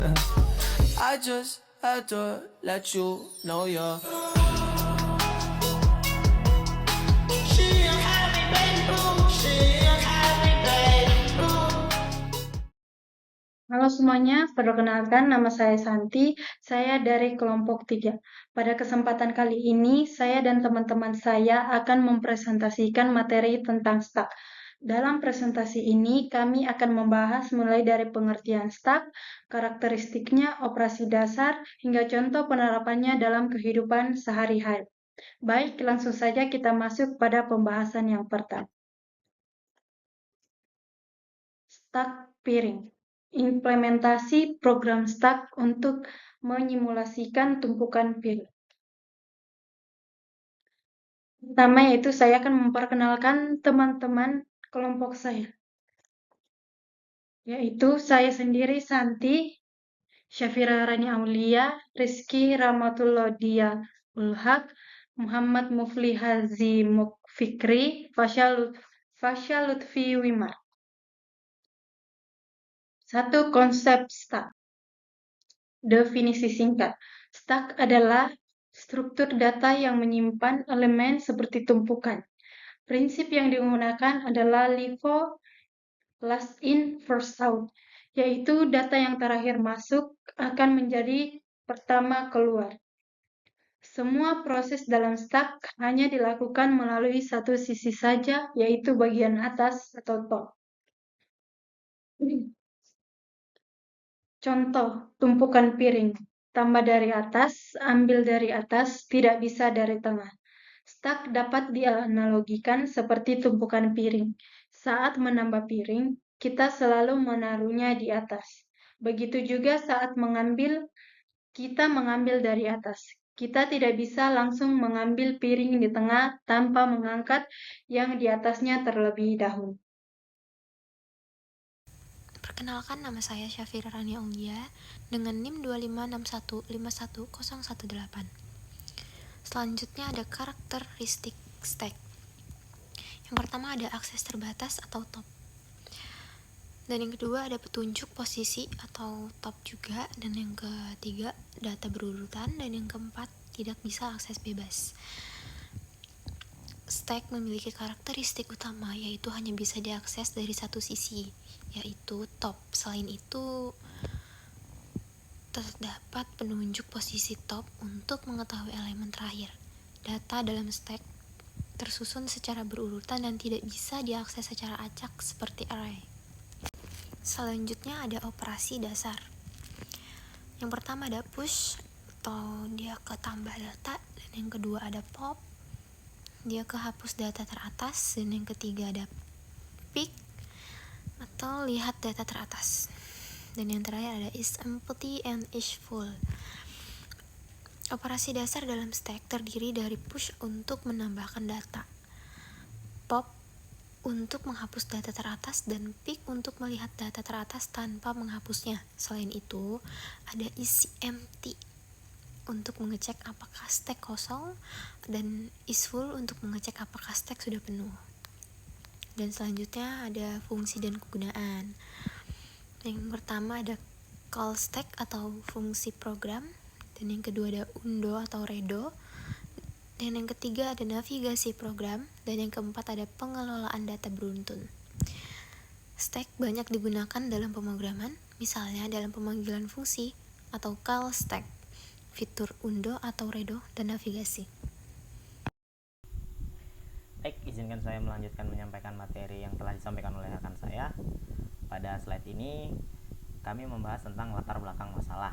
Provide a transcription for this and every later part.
I just had to let you know you're. Halo semuanya, perkenalkan nama saya Santi, saya dari kelompok 3. Pada kesempatan kali ini, saya dan teman-teman saya akan mempresentasikan materi tentang STAK. Dalam presentasi ini, kami akan membahas mulai dari pengertian STAK, karakteristiknya, operasi dasar, hingga contoh penerapannya dalam kehidupan sehari-hari. Baik, langsung saja kita masuk pada pembahasan yang pertama. Stack piring. Implementasi program Stack untuk menyimulasikan tumpukan piring. Pertama yaitu saya akan memperkenalkan teman-teman kelompok saya. Yaitu saya sendiri Santi, Syafira Rani Aulia, Rizky Ramatullodia Ulhak, Muhammad Mufli Hazi Mukfikri, Fasya Lutfi Wimar. Satu konsep Stack. Definisi singkat. Stack adalah struktur data yang menyimpan elemen seperti tumpukan. Prinsip yang digunakan adalah LIFO, last in, first out, yaitu data yang terakhir masuk akan menjadi pertama keluar. Semua proses dalam Stack hanya dilakukan melalui satu sisi saja, yaitu bagian atas atau top. Contoh, tumpukan piring. Tambah dari atas, ambil dari atas, tidak bisa dari tengah. Stack dapat dianalogikan seperti tumpukan piring. Saat menambah piring, kita selalu menaruhnya di atas. Begitu juga saat mengambil, kita mengambil dari atas. Kita tidak bisa langsung mengambil piring di tengah tanpa mengangkat yang di atasnya terlebih dahulu. Perkenalkan, nama saya Syafira Rani Aulia dengan NIM 256151018. Selanjutnya ada karakteristik stack. Yang pertama ada akses terbatas atau top. Dan yang kedua ada petunjuk posisi atau top juga. Dan yang ketiga data berurutan. Dan yang keempat tidak bisa akses bebas. Stack memiliki karakteristik utama yaitu hanya bisa diakses dari satu sisi, yaitu top. Selain itu, terdapat penunjuk posisi top untuk mengetahui elemen terakhir. Data dalam stack tersusun secara berurutan dan tidak bisa diakses secara acak seperti array. Selanjutnya ada operasi dasar. Yang pertama ada push atau dia ke tambah data, dan yang kedua ada pop, dia ke hapus data teratas, dan yang ketiga ada pick atau lihat data teratas, dan yang terakhir ada is empty and is full. Operasi dasar dalam stack terdiri dari push untuk menambahkan data, pop untuk menghapus data teratas, dan pick untuk melihat data teratas tanpa menghapusnya. Selain itu, ada isi empty untuk mengecek apakah stack kosong, dan is full untuk mengecek apakah stack sudah penuh. Dan selanjutnya ada fungsi dan kegunaan. Yang pertama ada call stack atau fungsi program, dan yang kedua ada undo atau redo, dan yang ketiga ada navigasi program, dan yang keempat ada pengelolaan data beruntun. Stack banyak digunakan dalam pemrograman, misalnya dalam pemanggilan fungsi atau call stack, fitur undo atau redo, dan navigasi. Baik, izinkan saya melanjutkan menyampaikan materi yang telah disampaikan oleh rekan saya. Pada slide ini, kami membahas tentang latar belakang masalah.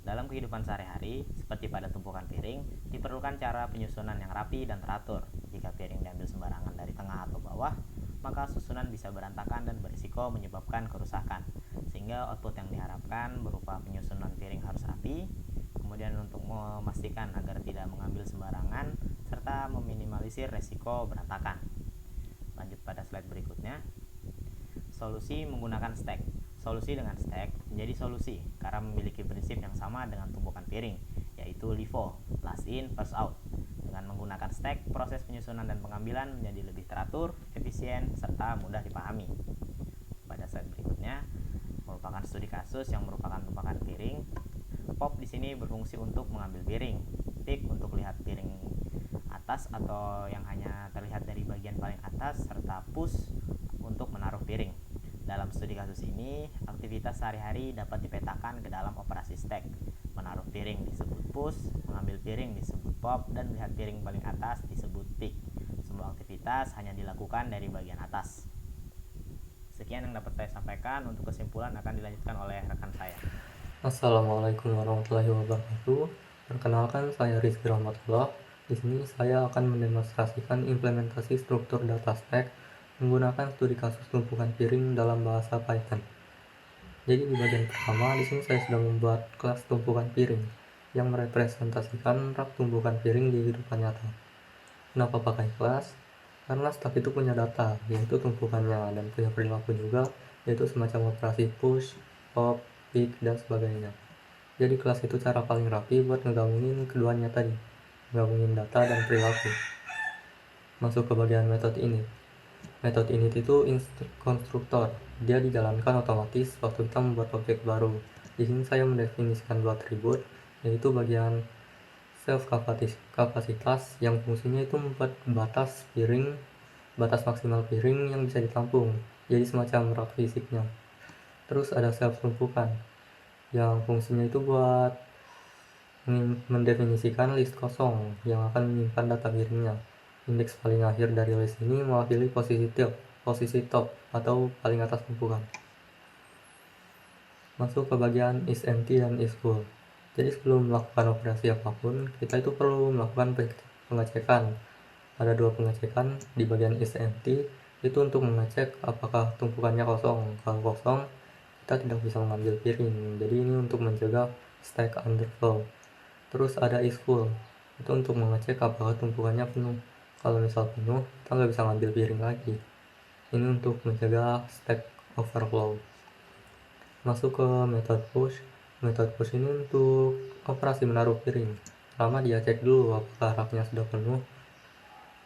Dalam kehidupan sehari-hari, seperti pada tumpukan piring, diperlukan cara penyusunan yang rapi dan teratur. Jika piring diambil sembarangan dari tengah atau bawah, maka susunan bisa berantakan dan berisiko menyebabkan kerusakan. Sehingga output yang diharapkan berupa penyusunan piring harus rapi. Kemudian untuk memastikan agar tidak mengambil sembarangan, serta meminimalisir resiko berantakan. Lanjut pada slide berikutnya. Solusi menggunakan stack. Solusi dengan stack menjadi solusi karena memiliki prinsip yang sama dengan tumpukan piring, yaitu LIFO, last in, first out. Dengan menggunakan stack, proses penyusunan dan pengambilan menjadi lebih teratur, efisien, serta mudah dipahami. Pada slide berikutnya, merupakan studi kasus yang merupakan tumpukan piring berfungsi untuk mengambil piring, pick untuk lihat piring atas atau yang hanya terlihat dari bagian paling atas, serta push untuk menaruh piring. Dalam studi kasus ini, aktivitas sehari-hari dapat dipetakan ke dalam operasi stack. Menaruh piring disebut push, mengambil piring disebut pop, dan melihat piring paling atas disebut pick. Semua aktivitas hanya dilakukan dari bagian atas. Sekian yang dapat saya sampaikan. Untuk kesimpulan akan dilanjutkan oleh rekan saya. Assalamualaikum warahmatullahi wabarakatuh. Perkenalkan, saya Rizky Rahmatullah. Di sini saya akan mendemonstrasikan implementasi struktur data stack menggunakan studi kasus tumpukan piring dalam bahasa Python. Jadi di bagian pertama, di sini saya sudah membuat kelas tumpukan piring yang merepresentasikan rak tumpukan piring di kehidupan nyata. Kenapa pakai kelas? Karena stack itu punya data, yaitu tumpukannya, dan punya perilaku juga, yaitu semacam operasi push, pop, pick, dan sebagainya. Jadi kelas itu cara paling rapi buat ngegabungin keduanya tadi, ngegabungin data dan perilaku. Masuk ke bagian metode init. Metode init itu konstruktor. Dia dijalankan otomatis waktu kita membuat objek baru. Di sini saya mendefinisikan dua atribut, yaitu bagian self kapasitas yang fungsinya itu membuat batas maksimal piring yang bisa ditampung. Jadi semacam rak fisiknya. Terus ada self tumpukan yang fungsinya itu buat mendefinisikan list kosong yang akan menyimpan data piringnya. Indeks paling akhir dari list ini mewakili posisi top atau paling atas tumpukan. Masuk ke bagian is empty dan is full. Jadi sebelum melakukan operasi apapun, kita itu perlu melakukan pengecekan. Ada dua pengecekan di bagian is empty, itu untuk mengecek apakah tumpukannya kosong. Kalau kosong, kita tidak bisa mengambil piring. Jadi ini untuk mencegah stack underflow. Terus ada is full, itu untuk mengecek apakah tumpukannya penuh. Kalau misal penuh, kita nggak bisa ngambil piring lagi. Ini untuk mencegah stack overflow. Masuk ke metode push. Metode push ini untuk operasi menaruh piring. Pertama dia cek dulu apakah raknya sudah penuh.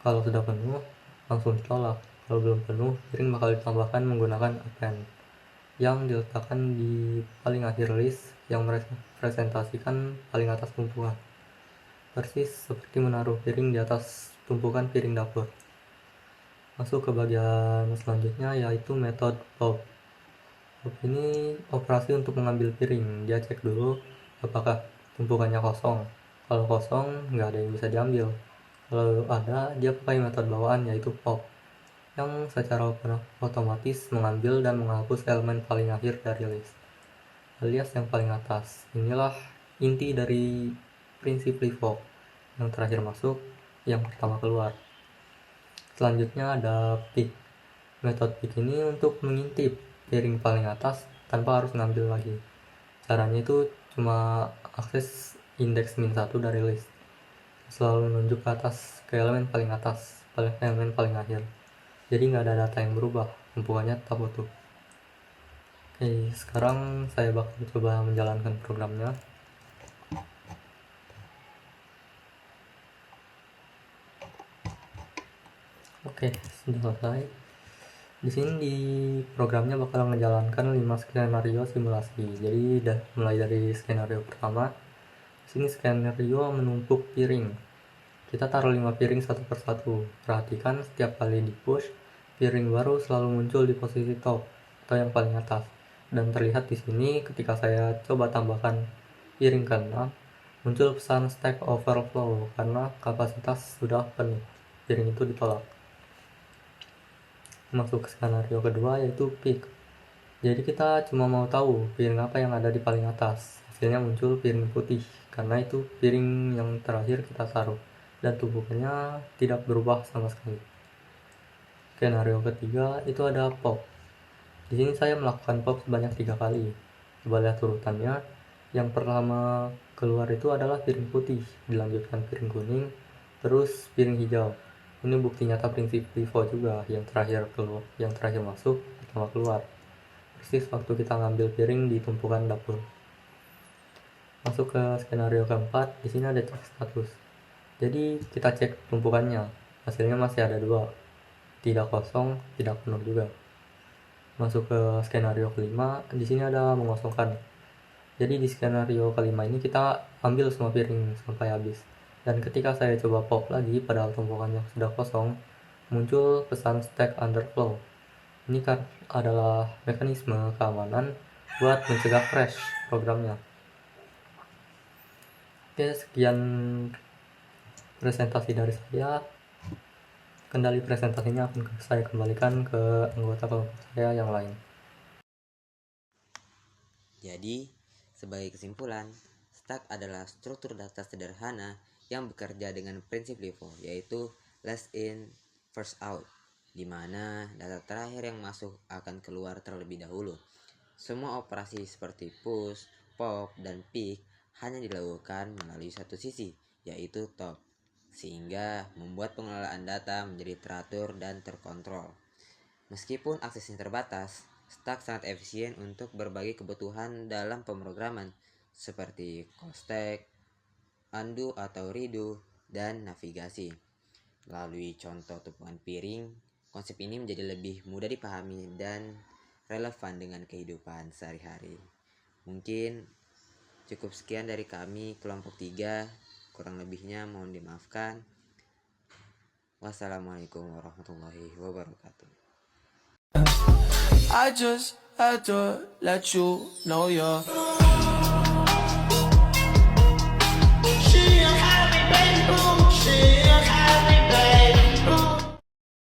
Kalau sudah penuh, langsung ditolak. Kalau belum penuh, piring bakal ditambahkan menggunakan append yang diletakkan di paling akhir list yang merepresentasikan paling atas tumpukan. Persis seperti menaruh piring di atas tumpukan piring dapur. Masuk ke bagian selanjutnya, yaitu metode pop. Pop ini operasi untuk mengambil piring. Dia cek dulu apakah tumpukannya kosong. Kalau kosong, nggak ada yang bisa diambil. Kalau ada, dia pakai metode bawaan, yaitu pop, yang secara otomatis mengambil dan menghapus elemen paling akhir dari list, alias yang paling atas. Inilah inti dari prinsip LIFO, yang terakhir masuk, yang pertama keluar. Selanjutnya ada pick. Metode pick ini untuk mengintip piring paling atas tanpa harus ngambil lagi. Caranya itu cuma akses indeks -1 dari list, selalu menunjuk ke atas, ke elemen paling atas, elemen paling akhir. Jadi nggak ada data yang berubah, tumpukannya tetap utuh. Oke, sekarang saya bakal coba menjalankan programnya. Oke, sudah selesai. Di sini di programnya bakal menjalankan 5 skenario simulasi. Jadi mulai dari skenario pertama. Di sini skenario menumpuk piring. Kita taruh 5 piring satu persatu. Perhatikan setiap kali di push, piring baru selalu muncul di posisi top atau yang paling atas. Dan terlihat di sini ketika saya coba tambahkan piring ke-6, muncul pesan stack overflow karena kapasitas sudah penuh. Piring itu ditolak. Masuk ke skenario kedua, yaitu pick. Jadi kita cuma mau tahu piring apa yang ada di paling atas. Hasilnya muncul piring putih karena itu piring yang terakhir kita taruh dan tumpukannya tidak berubah sama sekali. Skenario ketiga itu ada pop. Di sini saya melakukan pop sebanyak 3 kali. Coba lihat urutannya. Yang pertama keluar itu adalah piring putih, dilanjutkan piring kuning, terus piring hijau. Ini bukti nyata prinsip LIFO juga. Yang terakhir masuk, pertama keluar. Persis waktu kita ngambil piring di tumpukan dapur. Masuk ke skenario keempat. Di sini ada cek status. Jadi kita cek tumpukannya. Hasilnya masih ada 2. Tidak kosong, tidak penuh juga. Masuk ke skenario kelima. Di sini ada mengosongkan. Jadi di skenario kelima ini kita ambil semua piring sampai habis. Dan ketika saya coba pop lagi pada tumpukan yang sudah kosong, muncul pesan stack underflow. Ini kan adalah mekanisme keamanan buat mencegah crash programnya. Oke, sekian presentasi dari saya. Kendali presentasinya akan saya kembalikan ke anggota kelompok saya yang lain. Jadi, sebagai kesimpulan, stack adalah struktur data sederhana yang bekerja dengan prinsip LIFO, yaitu last in, first out, di mana data terakhir yang masuk akan keluar terlebih dahulu. Semua operasi seperti push, pop, dan pick hanya dilakukan melalui satu sisi, yaitu top, sehingga membuat pengelolaan data menjadi teratur dan terkontrol. Meskipun aksesnya terbatas, stack sangat efisien untuk berbagai kebutuhan dalam pemrograman seperti call stack, undo atau redo, dan navigasi. Melalui contoh tumpukan piring, konsep ini menjadi lebih mudah dipahami dan relevan dengan kehidupan sehari-hari. Mungkin cukup sekian dari kami kelompok 3, kurang lebihnya mohon dimaafkan. Wassalamualaikum warahmatullahi wabarakatuh. I just had to let you know you're